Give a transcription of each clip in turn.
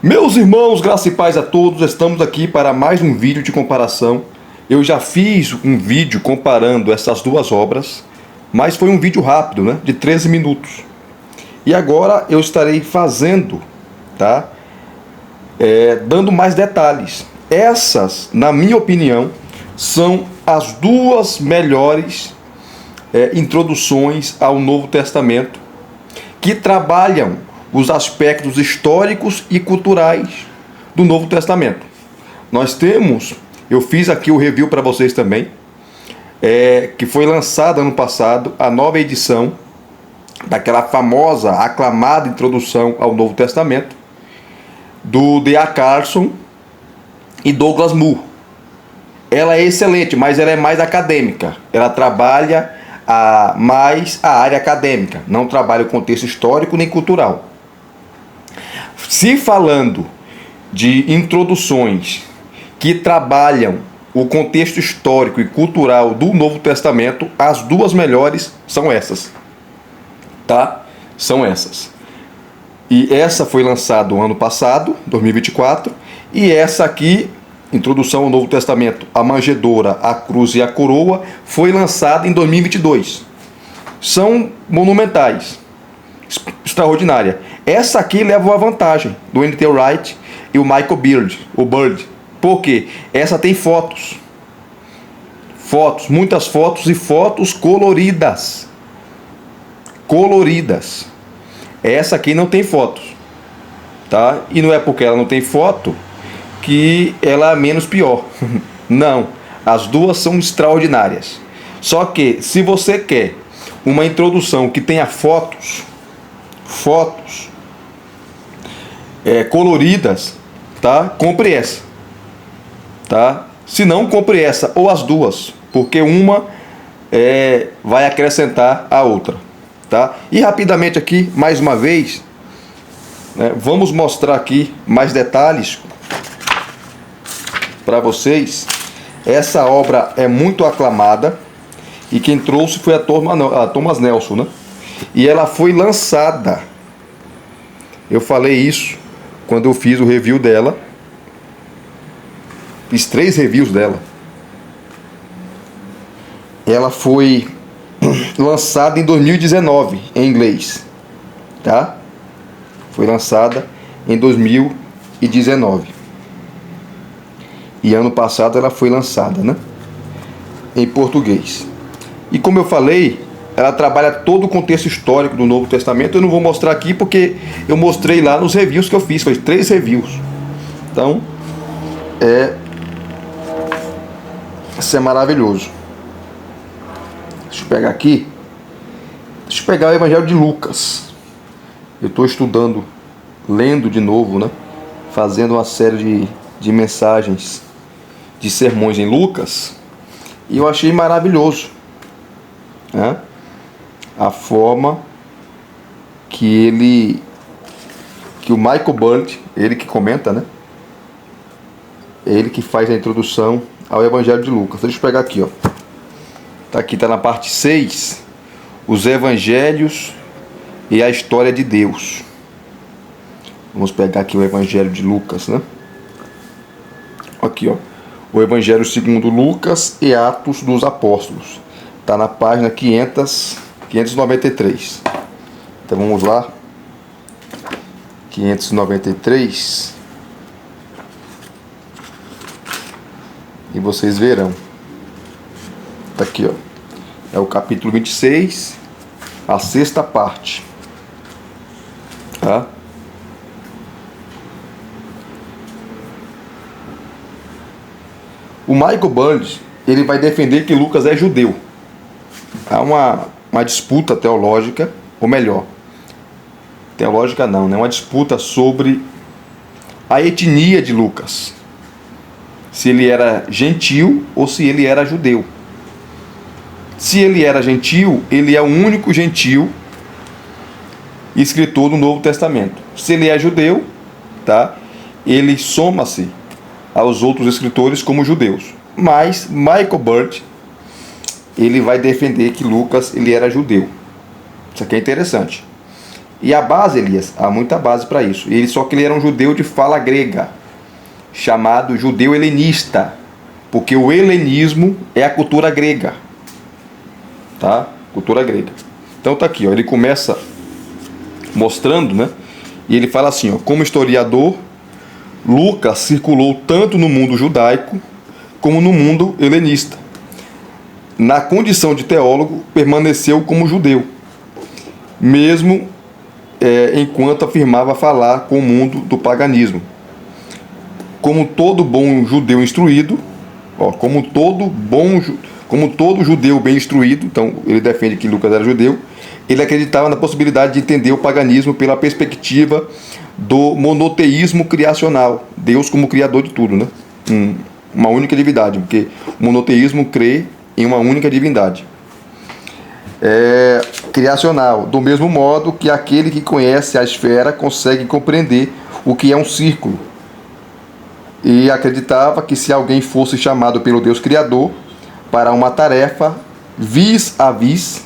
Meus irmãos, graça e paz a todos, estamos aqui para mais um vídeo de comparação. Eu já fiz um vídeo comparando essas duas obras, mas foi um vídeo rápido, né, de 13 minutos. E agora eu estarei fazendo, tá, dando mais detalhes. Essas, na minha opinião, são as duas melhores introduções ao Novo Testamento, que trabalham os aspectos históricos e culturais do Novo Testamento. Nós temos, eu fiz aqui o review para vocês também, que foi lançada ano passado, a nova edição daquela famosa, aclamada introdução ao Novo Testamento, do D.A. Carson e Douglas Moo. Ela é excelente, mas ela é mais acadêmica. Ela trabalha mais a área acadêmica, não trabalha o contexto histórico nem cultural. Se falando de introduções que trabalham o contexto histórico e cultural do Novo Testamento, as duas melhores são essas, tá? São essas. E essa foi lançada no ano passado, 2024, e essa aqui, Introdução ao Novo Testamento, a Manjedoura, a Cruz e a Coroa, foi lançada em 2022. São monumentais, extraordinária. Essa aqui leva a vantagem do N.T. Wright e o Michael Bird. Por quê? Essa tem fotos. Muitas fotos e fotos coloridas. Essa aqui não tem fotos, tá? E não é porque ela não tem foto que ela é menos pior. Não, as duas são extraordinárias. Só que se você quer uma introdução que tenha fotos coloridas, tá? Compre essa, tá? Se não, compre essa ou as duas, porque uma vai acrescentar a outra, tá? E rapidamente aqui, mais uma vez, né, vamos mostrar aqui mais detalhes para vocês. Essa obra é muito aclamada e quem trouxe foi a Thomas Nelson, né? E ela foi lançada, eu falei isso quando eu fiz o review dela, fiz 3 reviews dela. Ela foi lançada em 2019 em inglês, tá? Foi lançada em 2019 e ano passado ela foi lançada, né, em português. E como eu falei, ela trabalha todo o contexto histórico do Novo Testamento. Eu não vou mostrar aqui porque eu mostrei lá nos reviews que eu fiz, foi 3 reviews. Então, isso é maravilhoso. Deixa eu pegar aqui. Deixa eu pegar o Evangelho de Lucas. Eu estou estudando, lendo de novo, né? Fazendo uma série de mensagens, de sermões em Lucas. E eu achei maravilhoso, né? A forma que o Michael Bird, ele que comenta, né? Ele que faz a introdução ao Evangelho de Lucas. Deixa eu pegar aqui, ó. Tá na parte 6, os Evangelhos e a história de Deus. Vamos pegar aqui o Evangelho de Lucas, né? Aqui, ó. O Evangelho segundo Lucas e Atos dos Apóstolos. Tá na página 593. Então vamos lá. 593. E vocês verão. Tá aqui, ó. É o capítulo 26, a 6ª parte. Tá? O Michael Bird, ele vai defender que Lucas é judeu. Há uma disputa teológica, ou melhor, teológica não, né? Uma disputa sobre a etnia de Lucas. Se ele era gentil ou se ele era judeu. Se ele era gentil, ele é o único gentil escritor do Novo Testamento. Se ele é judeu, tá? Ele soma-se aos outros escritores como judeus. Mas Michael Bird, ele vai defender que Lucas ele era judeu. Isso aqui é interessante. E a base, Elias, há muita base para isso. Só que ele era um judeu de fala grega, chamado judeu helenista, porque o helenismo é a cultura grega, tá? Cultura grega. Então tá aqui, ó, ele começa mostrando, né? E ele fala assim, ó, como historiador, Lucas circulou tanto no mundo judaico como no mundo helenista. Na condição de teólogo, permaneceu como judeu, mesmo enquanto afirmava falar com o mundo do paganismo. Como todo bom judeu instruído, ó, como todo judeu bem instruído, então ele defende que Lucas era judeu, ele acreditava na possibilidade de entender o paganismo pela perspectiva do monoteísmo criacional, Deus como criador de tudo, né? Uma única divindade, porque o monoteísmo crê em uma única divindade. Criacional, do mesmo modo que aquele que conhece a esfera consegue compreender o que é um círculo. E acreditava que se alguém fosse chamado pelo Deus Criador para uma tarefa vis a vis,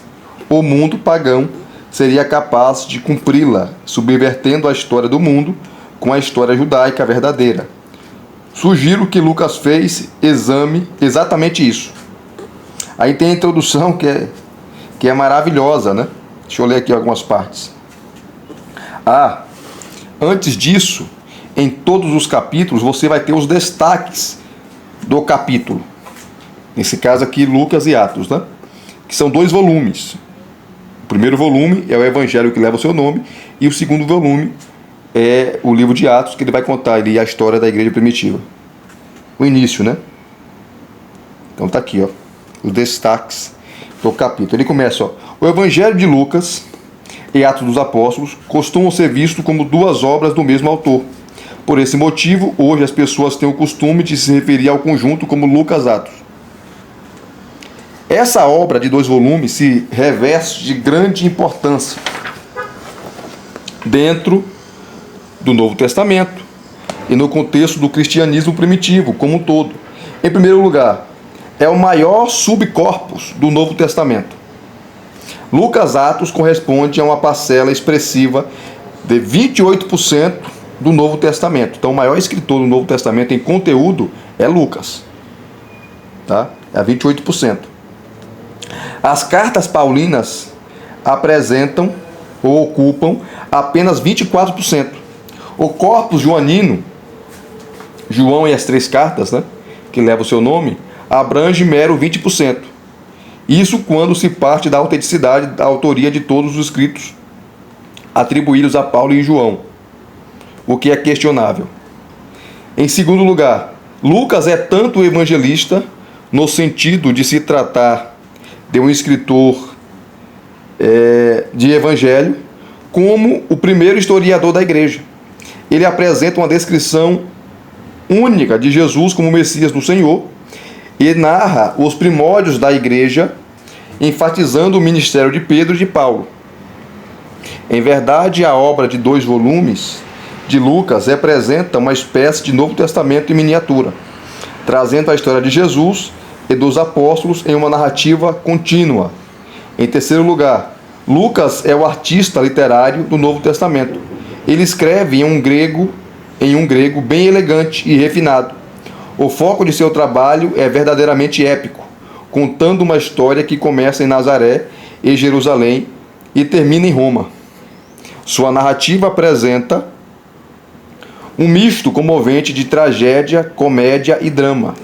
o mundo pagão seria capaz de cumpri-la, subvertendo a história do mundo com a história judaica verdadeira. Sugiro que Lucas fez exatamente isso. Aí tem a introdução que é maravilhosa, né? Deixa eu ler aqui algumas partes. Antes disso, em todos os capítulos, você vai ter os destaques do capítulo. Nesse caso aqui, Lucas e Atos, né? Que são 2 volumes. O primeiro volume é o Evangelho que leva o seu nome, e o segundo volume é o livro de Atos, que ele vai contar ali a história da igreja primitiva. O início, né? Então tá aqui, ó, os destaques do capítulo. Ele começa, ó, o Evangelho de Lucas e Atos dos Apóstolos costumam ser vistos como 2 obras do mesmo autor. Por esse motivo, hoje as pessoas têm o costume de se referir ao conjunto como Lucas Atos. Essa obra de 2 volumes se reveste de grande importância dentro do Novo Testamento e no contexto do cristianismo primitivo como um todo. Em primeiro lugar, é o maior subcorpus do Novo Testamento. Lucas Atos corresponde a uma parcela expressiva de 28% do Novo Testamento. Então, o maior escritor do Novo Testamento em conteúdo é Lucas. Tá? É 28%. As cartas paulinas apresentam ou ocupam apenas 24%. O corpus joanino, João e as 3 cartas, né, que leva o seu nome, abrange mero 20%. Isso quando se parte da autenticidade da autoria de todos os escritos atribuídos a Paulo e João, o que é questionável. Em segundo lugar, Lucas é tanto evangelista, no sentido de se tratar de um escritor de evangelho, como o primeiro historiador da igreja. Ele apresenta uma descrição única de Jesus como Messias do Senhor e narra os primórdios da igreja, enfatizando o ministério de Pedro e de Paulo. Em verdade, a obra de 2 volumes de Lucas representa uma espécie de Novo Testamento em miniatura, trazendo a história de Jesus e dos apóstolos em uma narrativa contínua. Em terceiro lugar, Lucas é o artista literário do Novo Testamento. Ele escreve em um grego bem elegante e refinado. O foco de seu trabalho é verdadeiramente épico, contando uma história que começa em Nazaré e Jerusalém e termina em Roma. Sua narrativa apresenta um misto comovente de tragédia, comédia e drama.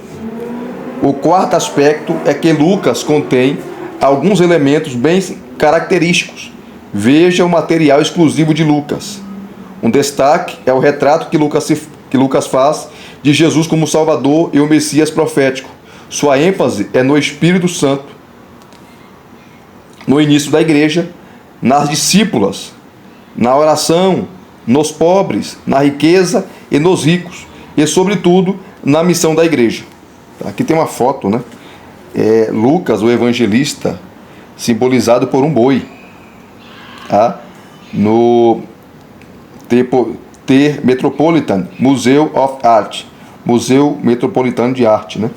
O quarto aspecto é que Lucas contém alguns elementos bem característicos. Veja o material exclusivo de Lucas. Um destaque é o retrato que Lucas faz de Jesus como Salvador e o Messias profético. Sua ênfase é no Espírito Santo, no início da igreja, nas discípulas, na oração, nos pobres, na riqueza e nos ricos, e sobretudo na missão da igreja. Aqui tem uma foto, né? Lucas, o evangelista, simbolizado por um boi, tá? No Metropolitan Museum of Art, Museu Metropolitano de Arte, né?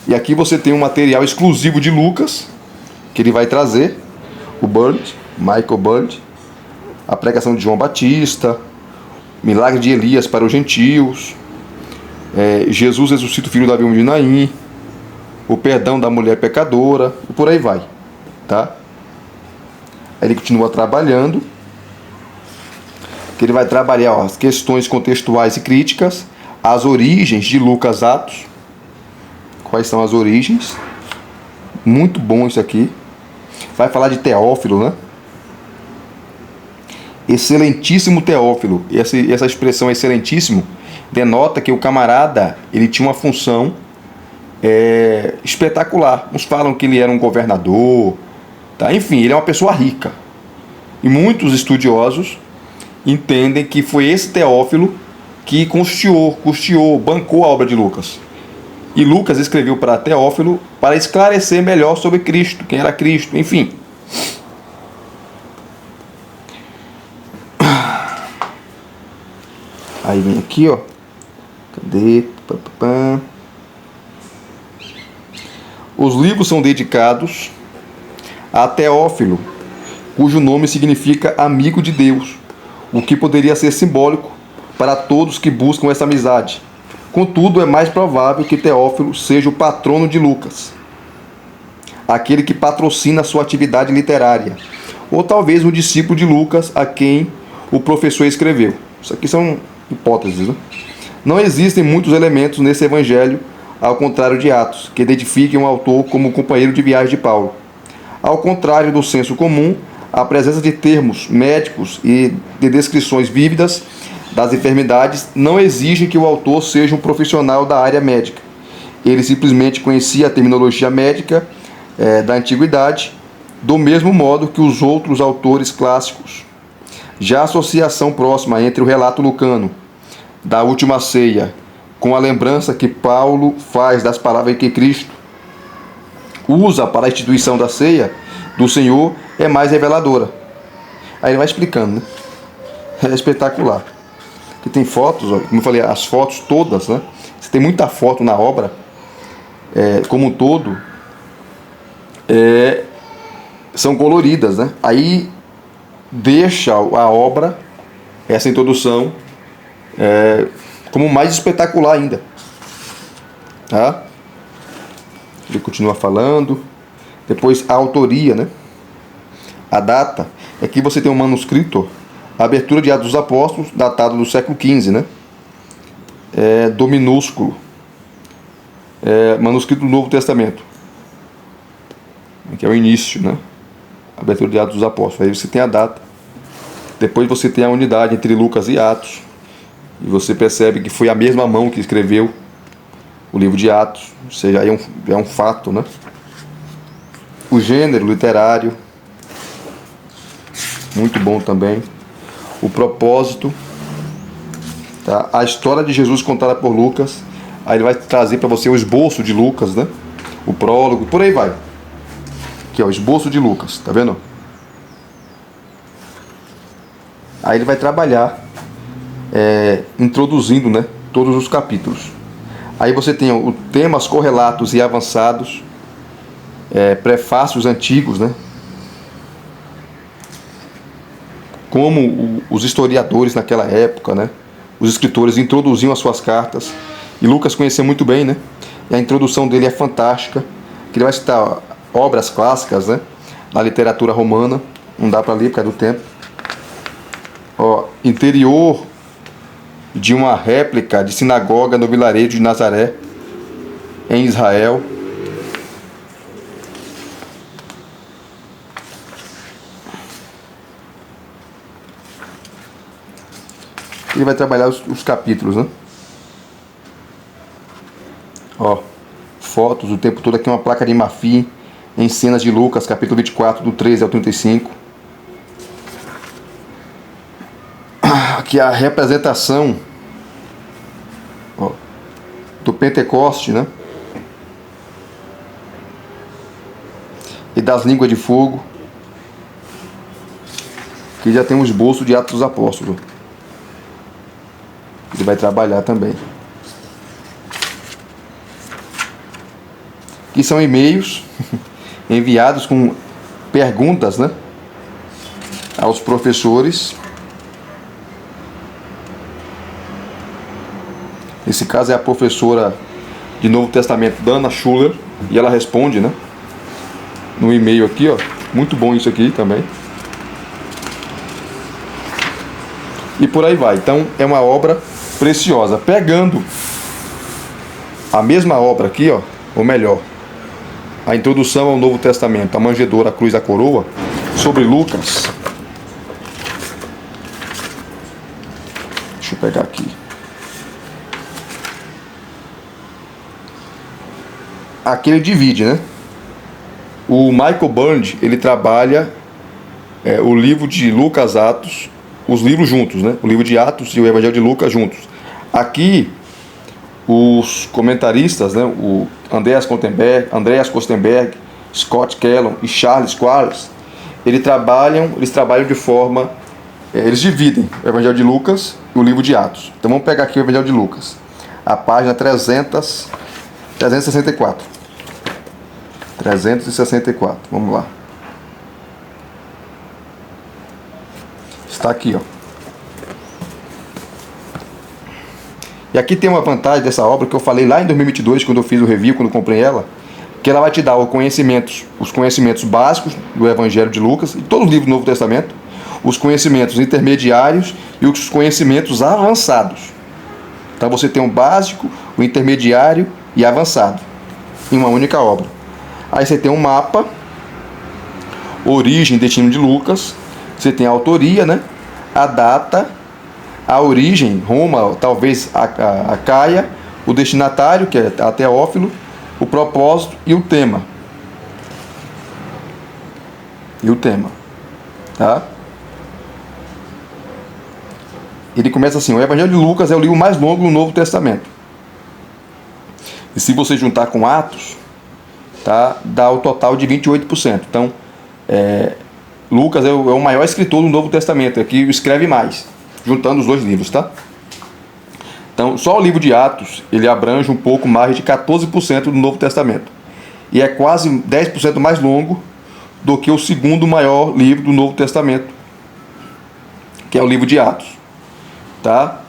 E aqui você tem um material exclusivo de Lucas, que ele vai trazer, o Burns, Michael Budd, a pregação de João Batista, milagre de Elias para os gentios, Jesus ressuscita o filho da viúva de Naim, o perdão da mulher pecadora, e por aí vai, tá? Aí ele continua trabalhando, que ele vai trabalhar as questões contextuais e críticas, as origens de Lucas Atos. Quais são as origens? Muito bom isso aqui. Vai falar de Teófilo, né? Excelentíssimo Teófilo. Essa expressão excelentíssimo denota que o camarada ele tinha uma função espetacular. Uns falam que ele era um governador, tá? Enfim, ele é uma pessoa rica. E muitos estudiosos entendem que foi esse Teófilo que custeou, bancou a obra de Lucas. E Lucas escreveu para Teófilo para esclarecer melhor sobre Cristo, quem era Cristo, enfim. Aí vem aqui, ó. Cadê? Os livros são dedicados a Teófilo, cujo nome significa amigo de Deus, o que poderia ser simbólico para todos que buscam essa amizade. Contudo, é mais provável que Teófilo seja o patrono de Lucas, aquele que patrocina a sua atividade literária, ou talvez um discípulo de Lucas a quem o professor escreveu. Isso aqui são hipóteses, né? Não existem muitos elementos nesse evangelho, ao contrário de Atos, que identifiquem o autor como companheiro de viagem de Paulo. Ao contrário do senso comum, a presença de termos médicos e de descrições vívidas das enfermidades não exige que o autor seja um profissional da área médica. Ele simplesmente conhecia a terminologia médica da antiguidade, do mesmo modo que os outros autores clássicos. Já a associação próxima entre o relato lucano da última ceia com a lembrança que Paulo faz das palavras que Cristo usa para a instituição da ceia do Senhor é mais reveladora. Aí ele vai explicando, né? É espetacular. Que tem fotos, ó, como eu falei, as fotos todas, né? Você tem muita foto na obra, como um todo, são coloridas, né? Aí deixa a obra, essa introdução, como mais espetacular ainda, tá? Ele continua falando. Depois a autoria, né? A data é que você tem um manuscrito, a abertura de Atos dos Apóstolos, datado do século XV, né? Do minúsculo, manuscrito do Novo Testamento, que é o início, né? Abertura de Atos dos Apóstolos. Aí você tem a data. Depois você tem a unidade entre Lucas e Atos. E você percebe que foi a mesma mão que escreveu o livro de Atos. Ou seja, aí é um fato, né? O gênero literário, muito bom também. O propósito, tá? A história de Jesus contada por Lucas. Aí ele vai trazer para você o esboço de Lucas, né? O prólogo, por aí vai. Aqui, ó, o esboço de Lucas, tá vendo? Aí ele vai trabalhar introduzindo, né, todos os capítulos. Aí você tem os temas correlatos e avançados, prefácios antigos, né? Como os historiadores naquela época, né? Os escritores introduziam as suas cartas. E Lucas conhecia muito bem, né? E a introdução dele é fantástica. Que ele vai citar obras clássicas, né? Na literatura romana. Não dá para ler por causa do tempo. Ó, interior de uma réplica de sinagoga no vilarejo de Nazaré, em Israel. Ele vai trabalhar os capítulos, né? Ó, fotos o tempo todo. Aqui uma placa de marfim em cenas de Lucas, capítulo 24, do 13 ao 35. Aqui a representação, ó, do Pentecoste, né? E das línguas de fogo. Aqui já tem um esboço de Atos dos Apóstolos. Ele vai trabalhar também. Aqui são e-mails enviados com perguntas, né? aos professores. Nesse caso é a professora de Novo Testamento, Dana Schuller, e ela responde, né, no e-mail aqui, ó. Muito bom isso aqui também. E por aí vai. Então é uma obra preciosa. Pegando a mesma obra aqui, ó, ou melhor, a introdução ao Novo Testamento, a manjedoura, a cruz, a coroa, sobre Lucas. Deixa eu pegar aqui. Aqui ele divide, né? O Michael Burnett, ele trabalha o livro de Lucas, Atos, os livros juntos, né? O livro de Atos e o Evangelho de Lucas juntos. Aqui, os comentaristas, né? O Andreas Kostenberg, Scott Kellogg e Charles Quarles, eles trabalham de forma... eles dividem o Evangelho de Lucas e o livro de Atos. Então vamos pegar aqui o Evangelho de Lucas, a página 364. 364, vamos lá. Está aqui, ó. E aqui tem uma vantagem dessa obra que eu falei lá em 2022, quando eu fiz o review, quando eu comprei ela, que ela vai te dar os conhecimentos básicos do Evangelho de Lucas e todos os livros do Novo Testamento, os conhecimentos intermediários e os conhecimentos avançados. Então você tem o básico, o intermediário e avançado em uma única obra. Aí você tem um mapa, origem e destino de Lucas, você tem a autoria, né? A data, a origem, Roma, talvez a Caia, o destinatário, que é a Teófilo, o propósito e o tema. Tá? Ele começa assim: o Evangelho de Lucas é o livro mais longo do Novo Testamento. E se você juntar com Atos, tá, dá o total de 28%. Então, Lucas é o maior escritor do Novo Testamento, aqui escreve mais, juntando os dois livros, tá? Então, só o livro de Atos, ele abrange um pouco mais de 14% do Novo Testamento. E é quase 10% mais longo do que o segundo maior livro do Novo Testamento, que é o livro de Atos, tá?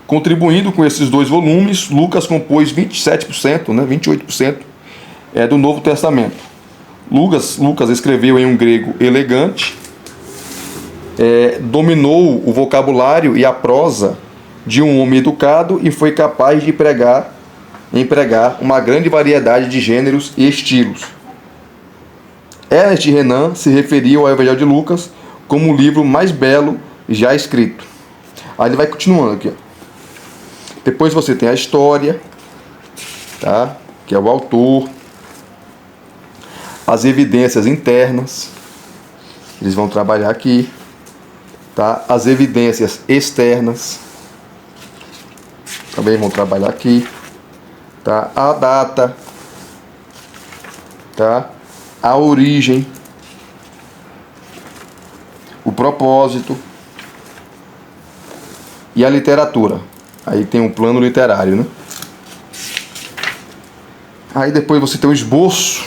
Contribuindo com esses dois volumes, Lucas compôs 27%, né, 28% do Novo Testamento. Lucas escreveu em um grego elegante, dominou o vocabulário e a prosa de um homem educado e foi capaz de empregar uma grande variedade de gêneros e estilos. Ernest Renan se referiu ao Evangelho de Lucas como o livro mais belo já escrito. Aí ele vai continuando aqui, ó. Depois você tem a história, tá? Que é o autor, as evidências internas, eles vão trabalhar aqui, tá? As evidências externas também vão trabalhar aqui, tá? A data, tá? A origem, o propósito e a literatura. Aí tem um plano literário, né? Aí depois você tem o esboço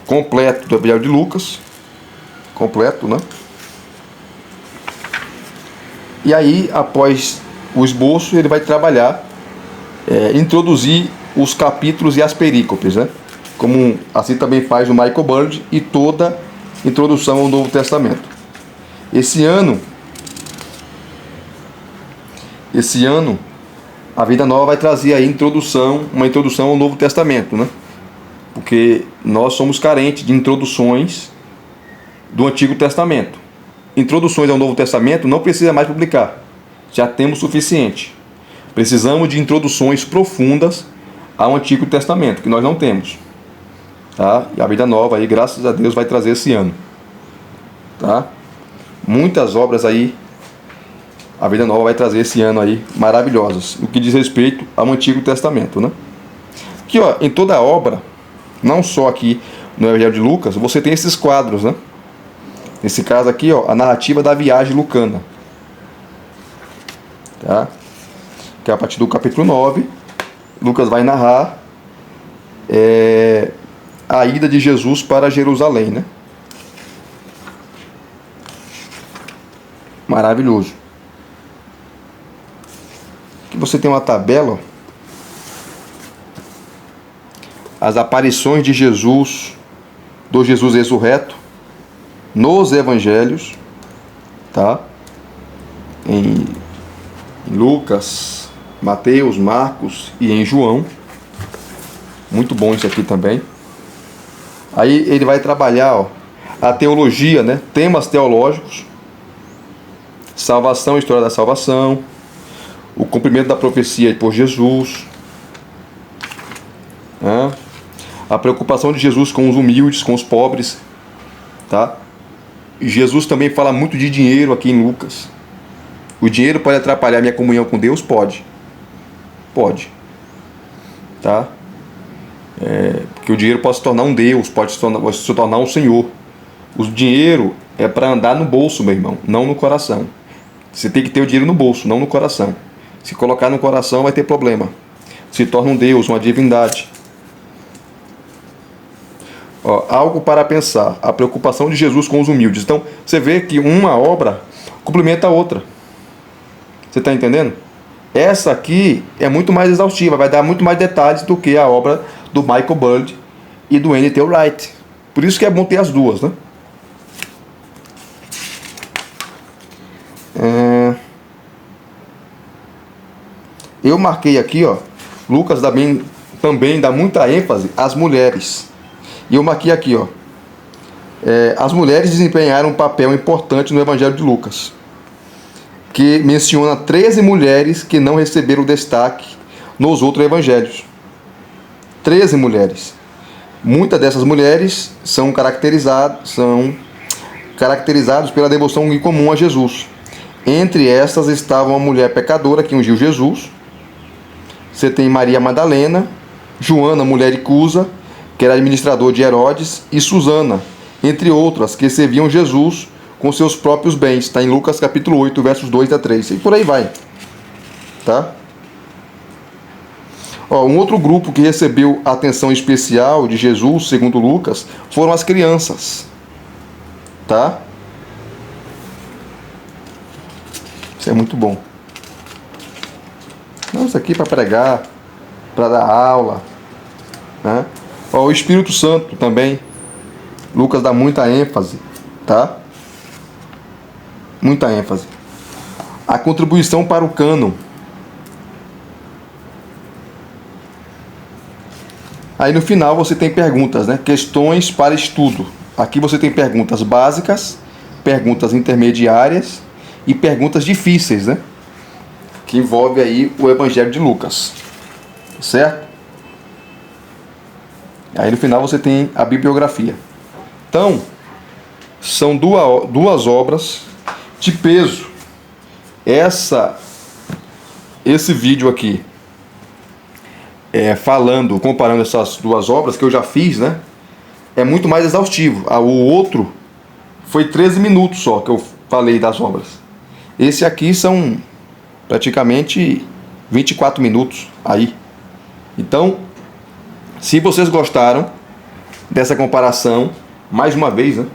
completo do Evangelho de Lucas, completo, né? E aí, após o esboço, ele vai trabalhar, introduzir os capítulos e as perícopes, né? Como assim também faz o Michael Burnett e toda introdução ao Novo Testamento. Esse ano, a Vida Nova vai trazer aí uma introdução ao Novo Testamento, né? Porque nós somos carentes de introduções do Antigo Testamento. Introduções ao Novo Testamento não precisa mais publicar, já temos o suficiente. Precisamos de introduções profundas ao Antigo Testamento, que nós não temos, tá? E a Vida Nova aí, graças a Deus, vai trazer esse ano, tá? Muitas obras aí a Vida Nova vai trazer esse ano aí, maravilhosas, no que diz respeito ao Antigo Testamento, né? Aqui, ó, em toda a obra, não só aqui no Evangelho de Lucas, você tem esses quadros, né? Nesse caso aqui, ó, a narrativa da viagem lucana, tá? Que é a partir do capítulo 9, Lucas vai narrar a ida de Jesus para Jerusalém, né? Maravilhoso. Aqui você tem uma tabela, ó. As aparições de Jesus, do Jesus ressurreto, nos evangelhos, tá? Em Lucas, Mateus, Marcos e em João. Muito bom isso aqui também. Aí ele vai trabalhar, ó, a teologia, né? Temas teológicos, salvação, história da salvação, o cumprimento da profecia por Jesus, né? A preocupação de Jesus com os humildes, com os pobres, tá? Jesus também fala muito de dinheiro aqui em Lucas. O dinheiro pode atrapalhar minha comunhão com Deus? Pode. Pode. Tá? Porque o dinheiro pode se tornar um Deus, pode se tornar um Senhor. O dinheiro é para andar no bolso, meu irmão, não no coração. Você tem que ter o dinheiro no bolso, não no coração. Se colocar no coração vai ter problema. Se torna um Deus, uma divindade. Ó, algo para pensar. A preocupação de Jesus com os humildes. Então, você vê que uma obra complementa a outra. Você está entendendo? Essa aqui é muito mais exaustiva, vai dar muito mais detalhes do que a obra do Michael Bird e do N.T. Wright. Por isso que é bom ter as duas, né? Eu marquei aqui, ó, Lucas também dá muita ênfase às mulheres. E eu marquei aqui, ó, as mulheres desempenharam um papel importante no Evangelho de Lucas, que menciona 13 mulheres que não receberam destaque nos outros evangelhos. 13 mulheres. Muitas dessas mulheres são caracterizadas pela devoção incomum a Jesus. Entre estas estava uma mulher pecadora que ungiu Jesus. Você tem Maria Madalena, Joana, mulher de Cusa, que era administrador de Herodes, e Susana, entre outras, que serviam Jesus com seus próprios bens. Está em Lucas capítulo 8, versos 2 a 3. E por aí vai. Tá? Ó, um outro grupo que recebeu atenção especial de Jesus, segundo Lucas, foram as crianças. Tá? Isso é muito bom. Não, isso aqui para pregar, para dar aula, né? Ó, o Espírito Santo também. Lucas dá muita ênfase, tá? Muita ênfase. A contribuição para o cânon. Aí no final você tem perguntas, né? Questões para estudo. Aqui você tem perguntas básicas, perguntas intermediárias e perguntas difíceis, né? Que envolve aí o Evangelho de Lucas. Certo? Aí no final você tem a bibliografia. Então, são duas obras de peso. Esse vídeo aqui, comparando essas duas obras que eu já fiz, né? É muito mais exaustivo. O outro foi 13 minutos só que eu falei das obras. Esse aqui são praticamente 24 minutos aí. Então, se vocês gostaram dessa comparação, mais uma vez, né?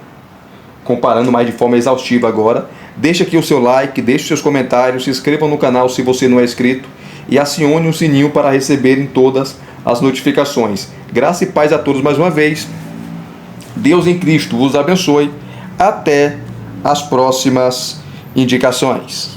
Comparando mais de forma exaustiva agora, deixa aqui o seu like, deixe os seus comentários, se inscreva no canal se você não é inscrito e acione o sininho para receberem todas as notificações. Graça e paz a todos mais uma vez. Deus em Cristo vos abençoe. Até as próximas indicações.